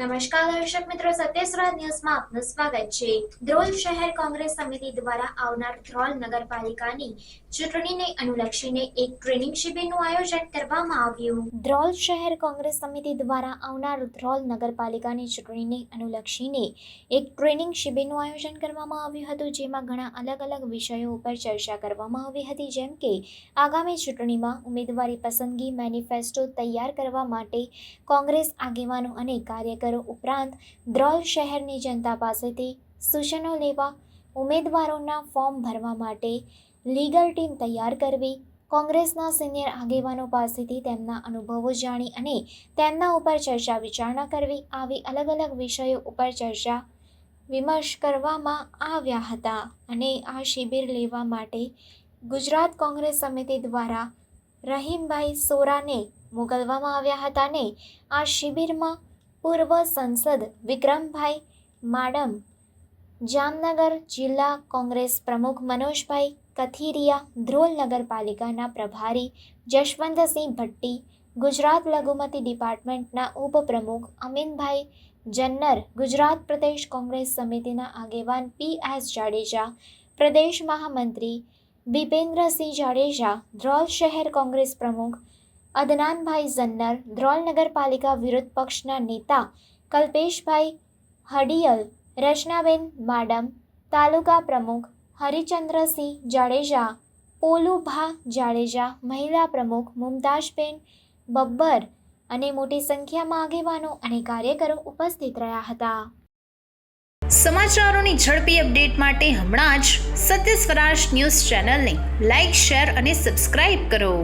નમસ્કાર દર્શક મિત્રો, સત્યસ્વરાજ ન્યૂઝમાં આપનું સ્વાગત છે। ધ્રોલ શહેર કોંગ્રેસ સમિતિ દ્વારા આવનાર ધ્રોલ નગરપાલિકાની ચૂંટણીને અનુલક્ષીને એક ટ્રેનિંગ શિબિરનું આયોજન કરવામાં આવ્યું। ધ્રોલ શહેર કોંગ્રેસ સમિતિ દ્વારા આવનાર ધ્રોલ નગરપાલિકાની ચૂંટણીને અનુલક્ષીને એક ટ્રેનિંગ શિબિરનું આયોજન કરવામાં આવ્યું હતું, જેમાં ઘણા અલગ વિષયો ઉપર ચર્ચા કરવામાં આવી હતી, જેમ કે આગામી ચૂંટણીમાં ઉમેદવારી પસંદગી મેનિફેસ્ટો તૈયાર કરવા માટે કોંગ્રેસ આગેવાનો અને કાર્યકરો ઉપરાંત ધ્રોલ શહેરની જનતા પાસેથી સૂચનો લેવા, ઉમેદવારોના ફોર્મ ભરવા માટે લીગલ ટીમ તૈયાર કરવી, કોંગ્રેસના સિનિયર આગેવાનો પાસેથી તેમના અનુભવો જાણી અને તેમના ઉપર ચર્ચા વિચારણા કરવી, આવી અલગ વિષયો ઉપર ચર્ચા વિમર્શ કરવામાં આવ્યા હતા। અને આ શિબિર લેવા માટે ગુજરાત કોંગ્રેસ સમિતિ દ્વારા રહીમભાઈ સોરાને મોકલવામાં આવ્યા હતા અને આ શિબિરમાં પૂર્વ સંસદ વિક્રમભાઈ માડમ, જામનગર જિલ્લા કોંગ્રેસ પ્રમુખ મનોજભાઈ કથિરિયા, ધ્રોલ નગરપાલિકાના પ્રભારી જશવંતસિંહ ભટ્ટી, ગુજરાત લઘુમતી ડિપાર્ટમેન્ટના ઉપપ્રમુખ અમીનભાઈ જન્નર, ગુજરાત પ્રદેશ કોંગ્રેસ સમિતિના આગેવાન PS જાડેજા, પ્રદેશ મહામંત્રી બિપેન્દ્રસિંહ જાડેજા, ધ્રોલ શહેર કોંગ્રેસ પ્રમુખ અદનાનભાઈ જન્નર, ધ્રોલ નગરપાલિકા વિરોધ પક્ષના નેતા કલ્પેશભાઈ હડિયલ, રચનાબેન માડમ, તાલુકા પ્રમુખ હરિચંદ્રસિંહ જાડેજા, પોલુભા જાડેજા, મહિલા પ્રમુખ મુમતાજબેન બબ્બર અને મોટી સંખ્યામાં આગેવાનો અને કાર્યકરો ઉપસ્થિત રહ્યા હતા। સમાચારોની ઝડપી અપડેટ માટે હમણાં જ સત્ય સ્વરાજ ન્યૂઝ ચેનલને લાઇક, શેર અને સબસ્ક્રાઇબ કરો।